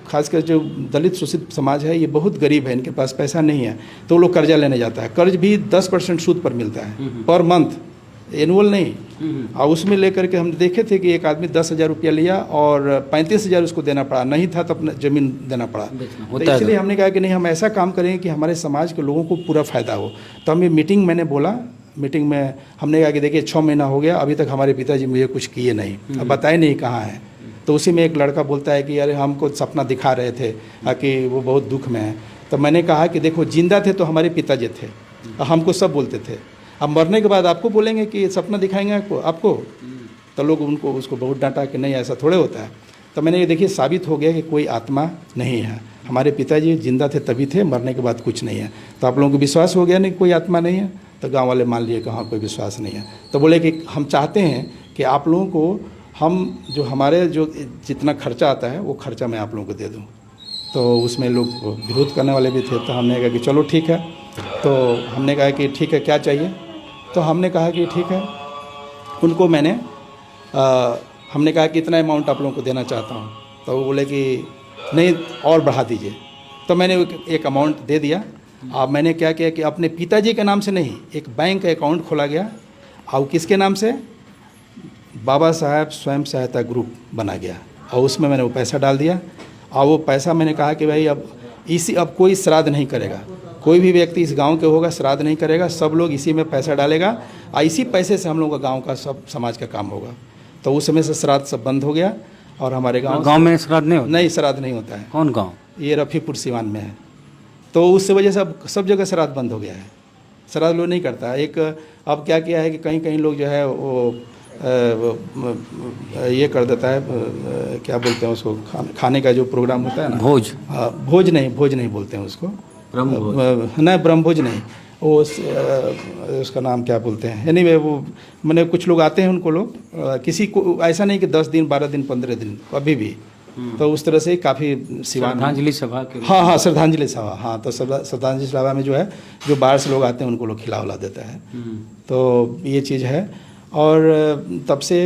खासकर जो दलित शोषित समाज है ये बहुत गरीब है, इनके पास पैसा नहीं है तो वो लोग कर्जा लेने जाता है। कर्ज भी 10% सूद पर मिलता है पर मंथ, एनुअल नहीं। और उसमें लेकर के हम देखे थे कि एक आदमी 10,000 रुपया लिया और 35,000 उसको देना पड़ा, नहीं था तो अपना ज़मीन देना पड़ा। तो इसलिए हमने कहा कि नहीं, हम ऐसा काम करें कि हमारे समाज के लोगों को पूरा फ़ायदा हो। तो हमें मीटिंग, मैंने बोला मीटिंग में हमने कहा कि देखिए 6 महीना हो गया, अभी तक हमारे पिताजी मुझे कुछ किए नहीं, अब बताए नहीं कहाँ हैं। तो उसी में एक लड़का बोलता है कि अरे हमको सपना दिखा रहे थे कि वो बहुत दुख में है। तो मैंने कहा कि देखो जिंदा थे तो हमारे पिताजी थे, हमको सब बोलते थे, अब मरने के बाद आपको बोलेंगे कि सपना दिखाएंगे आपको। तो लोग उसको बहुत डांटा कि नहीं ऐसा थोड़े होता है। तो मैंने ये देखिए साबित हो गया कि कोई आत्मा नहीं है। हमारे पिताजी जिंदा थे तभी थे, मरने के बाद कुछ नहीं है। तो आप लोगों को विश्वास हो गया नहीं कोई आत्मा नहीं है। तो गांव वाले मान लिए कि हाँ कोई विश्वास नहीं है। तो बोले कि हम चाहते हैं कि आप लोगों को हम जो हमारे जो जितना खर्चा आता है वो खर्चा मैं आप लोगों को दे दूँ। तो उसमें लोग विरोध करने वाले भी थे। तो हमने कहा कि चलो ठीक है। तो हमने कहा कि ठीक है, क्या चाहिए। तो हमने कहा कि ठीक है, उनको हमने कहा कि इतना अमाउंट आप लोगों को देना चाहता हूँ। तो वो बोले कि नहीं और बढ़ा दीजिए। तो मैंने एक अमाउंट दे दिया। अब मैंने क्या किया कि अपने पिताजी के नाम से नहीं, एक बैंक का अकाउंट खोला गया और किसके नाम से, बाबा साहब स्वयं सहायता ग्रुप बना गया और उसमें मैंने वो पैसा डाल दिया। और वो पैसा मैंने कहा कि भाई अब कोई श्राद्ध नहीं करेगा, कोई भी व्यक्ति इस गांव के होगा श्राद्ध नहीं करेगा, सब लोग इसी में पैसा डालेगा और इसी पैसे से हम लोग का गांव का सब समाज का काम होगा। तो उस समय से श्राद्ध सब बंद हो गया और हमारे गांव में श्राद्ध नहीं होता? नहीं, श्राद्ध नहीं होता है। कौन गांव? ये रफ़ीपुर सिवान में है। तो उस वजह से अब सब जगह श्राद्ध बंद हो गया है, श्राद्ध लोग नहीं करता। एक अब क्या किया है कि कहीं कहीं लोग जो है वो ये कर देता है, क्या बोलते हैं उसको, खाने का जो प्रोग्राम होता है ना, भोज नहीं बोलते हैं उसको, नहीं ब्रह्मभोज नहीं, वो उसका नाम क्या बोलते हैं, यानी वो मैंने कुछ लोग आते हैं उनको लोग किसी को ऐसा नहीं कि 10 दिन 12 दिन 15 दिन अभी भी। तो उस तरह से काफ़ी श्रद्धांजलि सभा के, हाँ श्रद्धांजलि सभा, हाँ। तो श्रद्धांजलि सभा में जो है जो बाहर से लोग आते हैं उनको लोग खिला देता है। तो ये चीज़ है। और तब से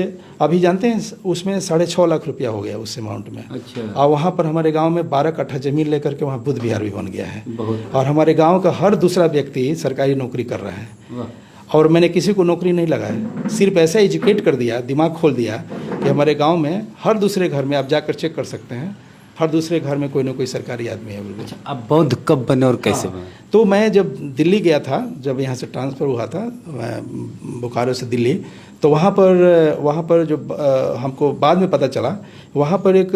अभी जानते हैं उसमें 6.5 लाख रुपया हो गया उस अमाउंट में। अच्छा। और वहाँ पर हमारे गांव में 12 कट्ठा ज़मीन लेकर के वहाँ बुद्ध विहार भी बन गया है। और हमारे गांव का हर दूसरा व्यक्ति सरकारी नौकरी कर रहा है। और मैंने किसी को नौकरी नहीं लगाया, सिर्फ ऐसा एजुकेट कर दिया, दिमाग खोल दिया कि हमारे गांव में हर दूसरे घर में, आप जाकर चेक कर सकते हैं, हर दूसरे घर में कोई ना कोई सरकारी आदमी है। अच्छा, अब बौद्ध कब बने और कैसे बने? तो मैं जब दिल्ली गया था, जब यहाँ से ट्रांसफ़र हुआ था मैं बोकारो से दिल्ली, तो वहाँ पर जो हमको बाद में पता चला, वहाँ पर एक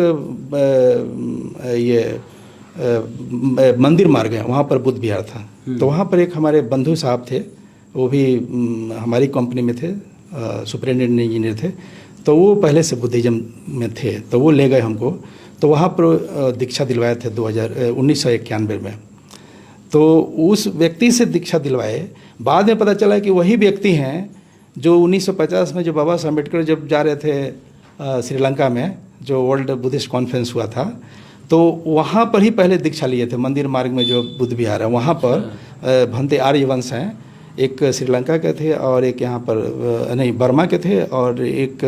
मंदिर मार्ग है, वहाँ पर बुद्ध विहार था। तो वहाँ पर एक हमारे बंधु साहब थे, वो भी हमारी कंपनी में थे, सुपरिटेंडेंट इंजीनियर थे। तो वो पहले से बुद्धिज़्म में थे, तो वो ले गए हमको। तो वहाँ पर दीक्षा दिलवाए थे 1991 में। तो उस व्यक्ति से दीक्षा दिलवाए, बाद में पता चला कि वही व्यक्ति हैं जो 1950 में जो बाबा साहब अम्बेडकर जब जा रहे थे श्रीलंका में, जो वर्ल्ड बुद्धिस्ट कॉन्फ्रेंस हुआ था, तो वहाँ पर ही पहले दीक्षा लिए थे। मंदिर मार्ग में जो बुद्ध विहार है वहाँ पर भंते आर्यवंश हैं, एक श्रीलंका के थे और एक यहाँ पर नहीं बर्मा के थे और एक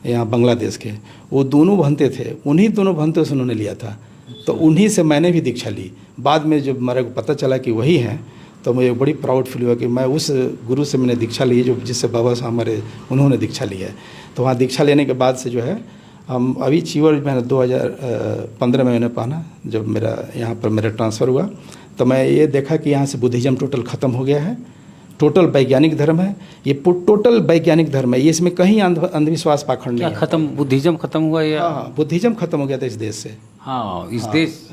यहाँ बांग्लादेश के, वो दोनों भंते थे। उन्हीं दोनों भंतों से उन्होंने लिया था। तो उन्हीं से मैंने भी दीक्षा ली। बाद में जब मेरे को पता चला कि वही हैं, तो मुझे बड़ी प्राउड फील हुआ कि मैं उस गुरु से मैंने दीक्षा ली है जो जिससे बाबा साहब हमारे उन्होंने दीक्षा ली है। तो वहाँ दीक्षा लेने के बाद से जो है हम अभी चीवर मैंने 2015 में मैंने पहना, जब मेरा यहाँ पर मेरा ट्रांसफ़र हुआ तो मैं ये देखा कि यहाँ से बुद्धिज़्म टोटल ख़त्म हो गया है, टोटल वैज्ञानिक धर्म है, ये टोटल वैज्ञानिक धर्म है, ये इसमें कहीं अंधविश्वास पाखंड नहीं है। खत्म, बुद्धिज्म खत्म हुआ या? हाँ, बुद्धिज़्म खत्म हो गया था इस देश से। हाँ,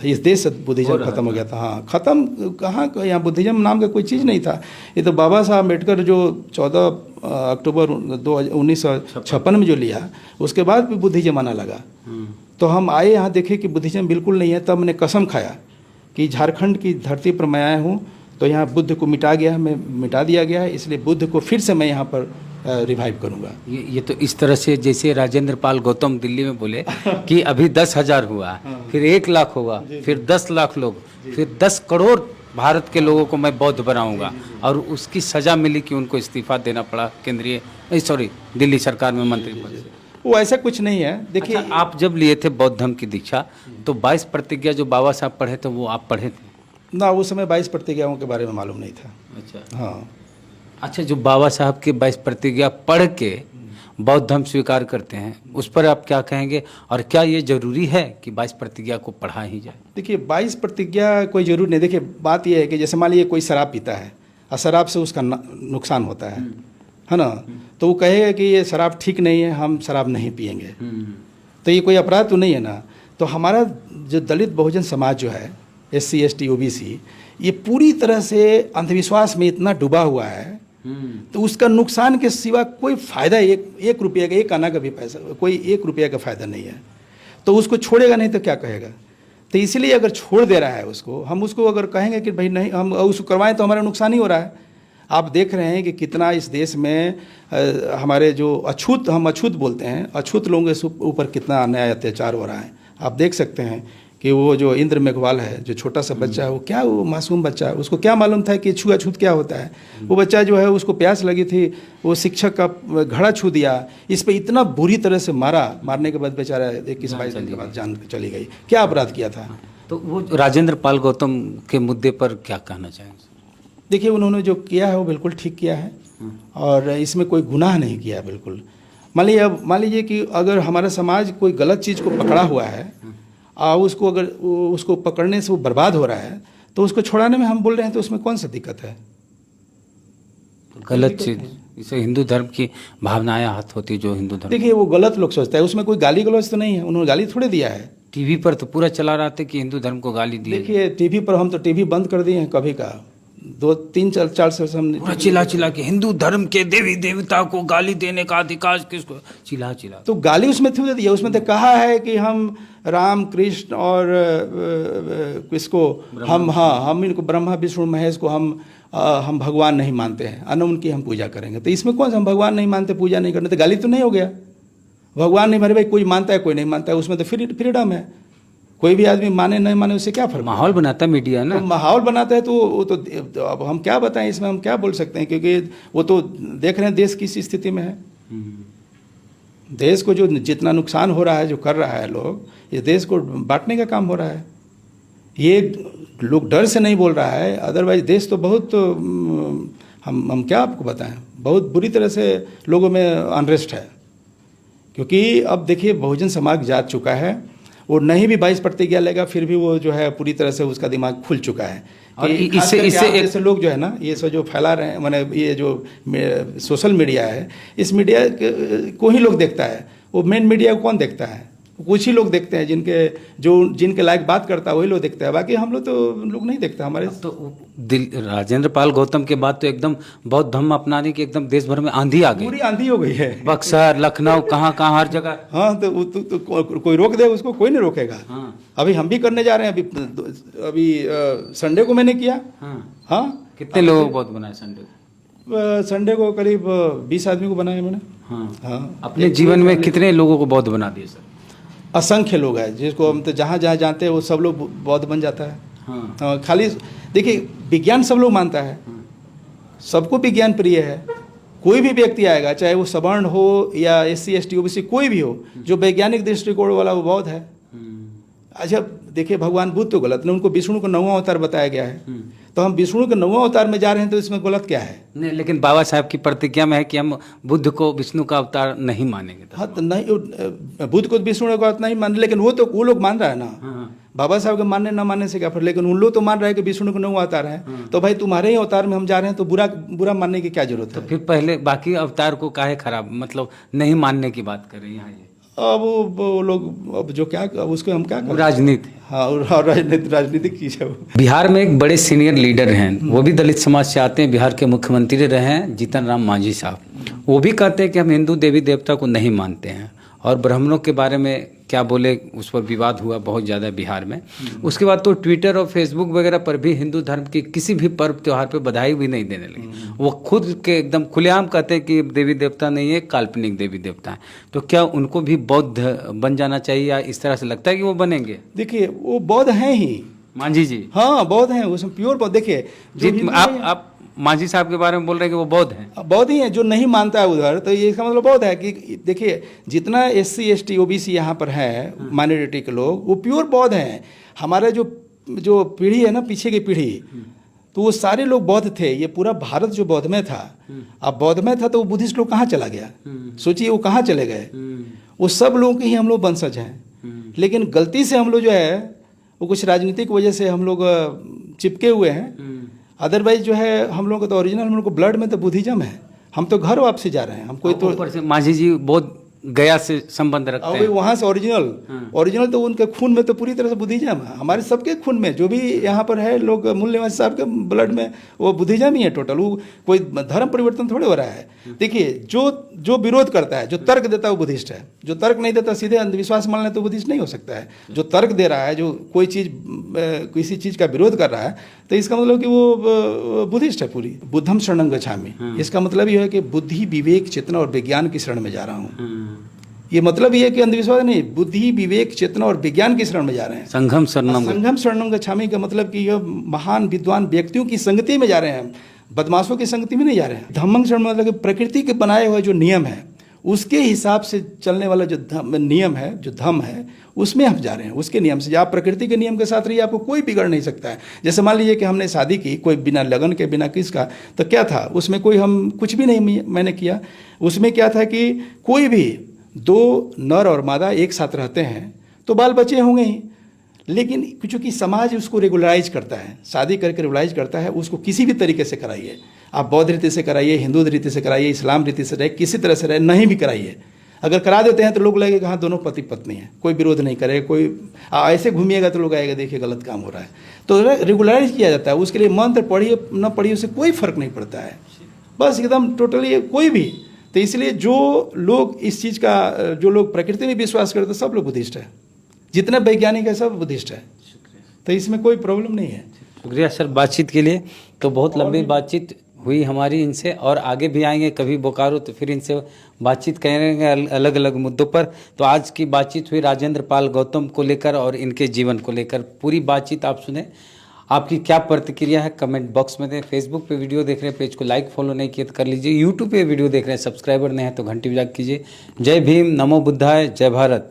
इस देश से बुद्धिज़्म खत्म हो गया था। हाँ, खत्म कहाँ, यहाँ बुद्धिज़्म नाम का कोई चीज़ नहीं था। ये तो बाबा साहब अम्बेडकर जो 14 अक्टूबर 1956 में जो लिया, उसके बाद भी बुद्धिज़्म आना लगा। तो हम आए यहाँ देखे कि बुद्धिज़्म बिल्कुल नहीं है। तब मैंने कसम खाया कि झारखंड की धरती पर मैं आया हूँ तो यहाँ बुद्ध को मिटा दिया गया है, इसलिए बुद्ध को फिर से मैं यहाँ पर रिवाइव करूँगा। ये तो इस तरह से जैसे राजेंद्र पाल गौतम दिल्ली में बोले कि अभी 10,000 हुआ, फिर 1 लाख होगा, फिर 10 लाख लोग, फिर 10 करोड़ भारत के लोगों को मैं बौद्ध बनाऊंगा, और उसकी सजा मिली कि उनको इस्तीफा देना पड़ा दिल्ली सरकार में मंत्री पद से। वो ऐसा कुछ नहीं है। देखिए, अच्छा, आप जब लिए थे बौद्ध धर्म की दीक्षा तो 22 प्रतिज्ञा जो बाबा साहब पढ़े थे वो आप पढ़े थे? ना, उस समय 22 प्रतिज्ञाओं के बारे में मालूम नहीं था। अच्छा, हाँ। अच्छा, जो बाबा साहब के 22 प्रतिज्ञा पढ़ के बौद्ध धर्म स्वीकार करते हैं, उस पर आप क्या कहेंगे, और क्या ये जरूरी है कि 22 प्रतिज्ञा को पढ़ा ही जाए? देखिए, 22 प्रतिज्ञा कोई जरूर नहीं। देखिए, बात यह है कि जैसे मान लीजिए कोई शराब पीता है और शराब से उसका नुकसान होता है ना, तो वो कहेगा कि ये शराब ठीक नहीं है, हम शराब नहीं पिएंगे, तो ये कोई अपराध तो नहीं है ना। तो हमारा जो दलित बहुजन समाज जो है, SC ST OBC, ये पूरी तरह से अंधविश्वास में इतना डूबा हुआ है, तो उसका नुकसान के सिवा कोई फ़ायदा, एक रुपये का, 1 आना का भी पैसा, कोई 1 रुपये का फ़ायदा नहीं है। तो उसको छोड़ेगा नहीं तो क्या कहेगा। तो इसलिए अगर छोड़ दे रहा है उसको, हम उसको अगर कहेंगे कि भाई नहीं, हम उसको करवाएं तो हमारा नुकसान ही हो रहा है। आप देख रहे हैं कि कितना इस देश में हमारे जो हम अछूत बोलते हैं, अछूत लोगों के ऊपर कितना अन्याय अत्याचार हो रहा है। आप देख सकते हैं कि वो जो इंद्र मेघवाल है, जो छोटा सा बच्चा है, वो मासूम बच्चा है, उसको क्या मालूम था कि छुआछूत क्या होता है। वो बच्चा जो है, उसको प्यास लगी थी, वो शिक्षक का घड़ा छू दिया, इस पे इतना बुरी तरह से मारने के बाद बेचारा 21-22 दिन के बाद जान चली गई। क्या अपराध किया था? तो वो राजेंद्र पाल गौतम के मुद्दे पर क्या कहना चाहेंगे? देखिए, उन्होंने जो किया है वो बिल्कुल ठीक किया है, और इसमें कोई गुनाह नहीं किया है बिल्कुल। मान लीजिए कि अगर हमारा समाज कोई गलत चीज़ को पकड़ा हुआ है और उसको पकड़ने से वो बर्बाद हो रहा है, तो उसको छुड़ाने में हम बोल रहे हैं, तो उसमें कौन सा दिक्कत है? गलत चीज़, इसे हिंदू धर्म की भावनाएं हाथ होती, जो हिंदू धर्म, देखिए, वो गलत लोग सोचता है, उसमें कोई गाली गलौज तो नहीं है, उन्होंने गाली थोड़े दिया है। टीवी पर तो पूरा चला रहा था कि हिंदू धर्म को गाली दी। देखिए, टीवी पर हम तो टीवी बंद कर दिए हैं कभी का, 2-3-4 साल से हमने पूरा चिल्ला के हिंदू धर्म के देवी देवता को गाली देने का अधिकार किसको, चिल्ला तो गाली उसमें थोड़ी दी है। उसमें तो कहा है कि हम राम कृष्ण और किसको हम इनको ब्रह्मा विष्णु महेश को हम भगवान नहीं मानते हैं, अन उनकी हम पूजा करेंगे। तो इसमें कौन सा हम भगवान नहीं मानते, पूजा नहीं करने, तो गाली तो नहीं हो गया। भगवान नहीं माने भाई, कोई मानता है कोई नहीं मानता है, उसमें तो फ्रीडम है, कोई भी आदमी माने नहीं माने उससे क्या फर्क। माहौल बनाता है मीडिया ना, तो माहौल बनाता है, तो वो तो अब हम क्या बताएं, इसमें हम क्या बोल सकते हैं, क्योंकि वो तो देख रहे हैं देश किस स्थिति में है। देश को जो जितना नुकसान हो रहा है, जो कर रहा है लोग, ये देश को बांटने का काम हो रहा है। ये लोग डर से नहीं बोल रहा है, अदरवाइज देश तो बहुत हम क्या आपको बताएं, बहुत बुरी तरह से लोगों में अनरेस्ट है। क्योंकि अब देखिए, बहुजन समाज जाग चुका है, वो नहीं भी 22 प्रतिज्ञा लेगा, फिर भी वो जो है पूरी तरह से उसका दिमाग खुल चुका है। और इससे ऐसे लोग जो है ना, ये सब जो फैला रहे हैं, माने ये जो सोशल मीडिया है, इस मीडिया को ही लोग देखता है। वो मेन मीडिया को कौन देखता है? कुछ ही लोग देखते हैं, जिनके लायक बात करता है वही लोग देखते हैं, बाकी हम लोग तो लोग नहीं देखते हमारे। तो राजेंद्र पाल गौतम के बाद तो एकदम बौद्ध धर्म अपनाने की एकदम देश भर में आंधी आ गई, पूरी आंधी हो गई है। बक्सर, लखनऊ, कहाँ हर जगह। हाँ, तो कोई रोक दे उसको? कोई नहीं रोकेगा। हाँ। अभी हम भी करने जा रहे हैं, अभी संडे को मैंने किया। हाँ। कितने लोगों को बौद्ध बनाए संडे को? संडे को करीब 20 आदमी को बनाया मैंने। हाँ। अपने जीवन में कितने लोगों को बौद्ध बना दिए सर? असंख्य लोग हैं, जिसको हम तो जहाँ जानते हैं वो सब लोग बौद्ध बन जाता है। हाँ। खाली देखिए, विज्ञान सब लोग मानता है, सबको विज्ञान प्रिय है। कोई भी व्यक्ति आएगा, चाहे वो सवर्ण हो या SC ST OBC कोई भी हो, जो वैज्ञानिक दृष्टिकोण वाला वो बौद्ध है। अच्छा, देखिए, भगवान बुद्ध तो गलत नहीं, उनको विष्णु को 9वां अवतार बताया गया है। तो हम विष्णु के 9वां अवतार में जा रहे हैं, तो इसमें गलत क्या है? नहीं, लेकिन बाबा साहब की प्रतिज्ञा में है कि हम बुद्ध को विष्णु का अवतार नहीं मानेंगे। तो हाँ, तो नहीं, बुद्ध को विष्णु का नहीं मान, लेकिन वो लोग मान रहा है ना। हाँ, बाबा साहब के मानने ना मानने से क्या फर्क, लेकिन उन लोग तो मान रहे हैं कि विष्णु को 9वां अवतार है। तो भाई तुम्हारे ही अवतार में हम जा रहे हैं, तो बुरा मानने की क्या जरूरत है? फिर पहले बाकी अवतार को काहे खराब, मतलब नहीं मानने की बात कर रहे हैं यहाँ ये? अब वो लोग, अब जो क्या, अब उसको हम क्या करें? राजनीति। हाँ, और राजनीतिक चीज है वो। बिहार में एक बड़े सीनियर लीडर हैं, वो भी दलित समाज से आते हैं, बिहार के मुख्यमंत्री रहे हैं जीतन राम मांझी साहब। वो भी कहते हैं कि हम हिंदू देवी देवता को नहीं मानते हैं, और ब्राह्मणों के बारे में क्या बोले, उस पर विवाद हुआ बहुत ज़्यादा बिहार में। उसके बाद तो ट्विटर और फेसबुक वगैरह पर भी हिंदू धर्म की किसी भी पर्व त्यौहार पे बधाई भी नहीं देने लगे। वो खुद के एकदम खुलेआम कहते हैं कि देवी देवता नहीं है, काल्पनिक देवी देवता है। तो क्या उनको भी बौद्ध बन जाना चाहिए, या इस तरह से लगता है कि वो बनेंगे? देखिए, वो बौद्ध हैं ही, मांझी जी। हाँ बौद्ध हैं, उसमें प्योर बौद्ध। देखिए, आप मांझी साहब के बारे में बोल रहे हैं कि वो बौद्ध हैं? बौद्ध ही हैं, जो नहीं मानता है उधर, तो ये इसका मतलब बौद्ध है कि देखिए, जितना SC ST OBC यहाँ पर है, माइनॉरिटी के लोग, वो प्योर बौद्ध हैं। हमारे जो पीढ़ी है ना, पीछे की पीढ़ी, तो वो सारे लोग बौद्ध थे। ये पूरा भारत जो बौद्ध में था, अब बौद्ध में था, तो वो बुद्धिस्ट लोग कहाँ चला गया? सोचिए वो कहाँ चले गए? वो सब लोगों के ही हम लोग वंशज हैं। लेकिन गलती से हम लोग जो है, वो कुछ राजनीतिक वजह से हम लोग चिपके हुए हैं। अदरवाइज जो है, हम लोग का तो ओरिजिनल, हम लोग को ब्लड में तो बुद्धिज्म है। हम तो घर वापसी जा रहे हैं, हम कोई तो ऊपर से मांझी जी बहुत गया से संबंध रखते हैं। वहाँ से ओरिजिनल तो उनके खून में तो पूरी तरह से बुद्धिज्म है। हमारे सबके खून में, जो भी यहाँ पर है लोग, मूल निवासी साहब के ब्लड में वो बुद्धिज्म ही है टोटल। वो कोई धर्म परिवर्तन थोड़े हो रहा है। देखिए, जो विरोध करता है, जो तर्क देता है, वो बुद्धिस्ट है। जो तर्क नहीं देता, सीधे अंधविश्वास मान ले, तो बुद्धिस्ट नहीं हो सकता है। जो तर्क दे रहा है, जो कोई चीज़ किसी चीज़ का विरोध कर रहा है, तो इसका मतलब कि वो बुद्धिस्ट है पूरी। बुद्धम शरणं गच्छामि, इसका मतलब ये है कि बुद्धि, विवेक, चेतना और विज्ञान की शरण में जा रहा हूँ। ये मतलब ये है कि अंधविश्वास नहीं, बुद्धि, विवेक, चेतना और विज्ञान की शरण में जा रहे हैं। संघम शरणं गच्छामि का मतलब कि यह महान विद्वान व्यक्तियों की संगति में जा रहे हैं, बदमाशों की संगति में नहीं जा रहे हैं। धम्मं शरणं मतलब कि प्रकृति के बनाए हुए जो नियम है, उसके हिसाब से चलने वाला जो नियम है, जो धम्म है, उसमें हम जा रहे हैं, उसके नियम से। आप प्रकृति के नियम के साथ रहिए, आपको कोई बिगड़ नहीं सकता है। जैसे मान लीजिए कि हमने शादी की, कोई बिना लगन के, बिना किसका, तो क्या था उसमें? कोई हम कुछ भी नहीं मैंने किया। उसमें क्या था कि कोई भी दो नर और मादा एक साथ रहते हैं तो बाल बच्चे होंगे ही। लेकिन चूँकि समाज उसको रेगुलराइज करता है, शादी करके रेगुलराइज करता है, उसको किसी भी तरीके से कराइए। आप बौद्ध रीति से कराइए, हिंदू रीति से कराइए, इस्लाम रीति से रहे, किसी तरह से रहे, नहीं भी कराइए। अगर करा देते हैं तो लोग लगेगा हाँ दोनों पति पत्नी हैं, कोई विरोध नहीं करे, कोई ऐसे घूमिएगा तो लोग आएगा, देखिए गलत काम हो रहा है। तो रेगुलराइज किया जाता है। उसके लिए मंत्र पढ़िए न पढ़िए, उससे कोई फर्क नहीं पड़ता है, बस एकदम टोटली कोई भी। तो इसलिए जो लोग इस चीज़ का, जो लोग प्रकृति में विश्वास करते हैं, सब लोग बुद्धिस्ट है। जितने वैज्ञानिक है सब बुद्धिस्ट है, तो इसमें कोई प्रॉब्लम नहीं है। शुक्रिया सर बातचीत के लिए। तो बहुत लंबी बातचीत हुई हमारी इनसे, और आगे भी आएंगे कभी बोकारो तो फिर इनसे बातचीत करेंगे अलग अलग मुद्दों पर। तो आज की बातचीत हुई राजेंद्र पाल गौतम को लेकर और इनके जीवन को लेकर। पूरी बातचीत आप सुने, आपकी क्या प्रतिक्रिया है कमेंट बॉक्स में दें। फेसबुक पे वीडियो देख रहे हैं, पेज को लाइक फॉलो नहीं किया तो कर लीजिए। यूट्यूब पे वीडियो देख रहे हैं, सब्सक्राइबर नहीं है तो घंटी बजा कीजिए। जय भीम, नमो बुद्धाय, जय भारत।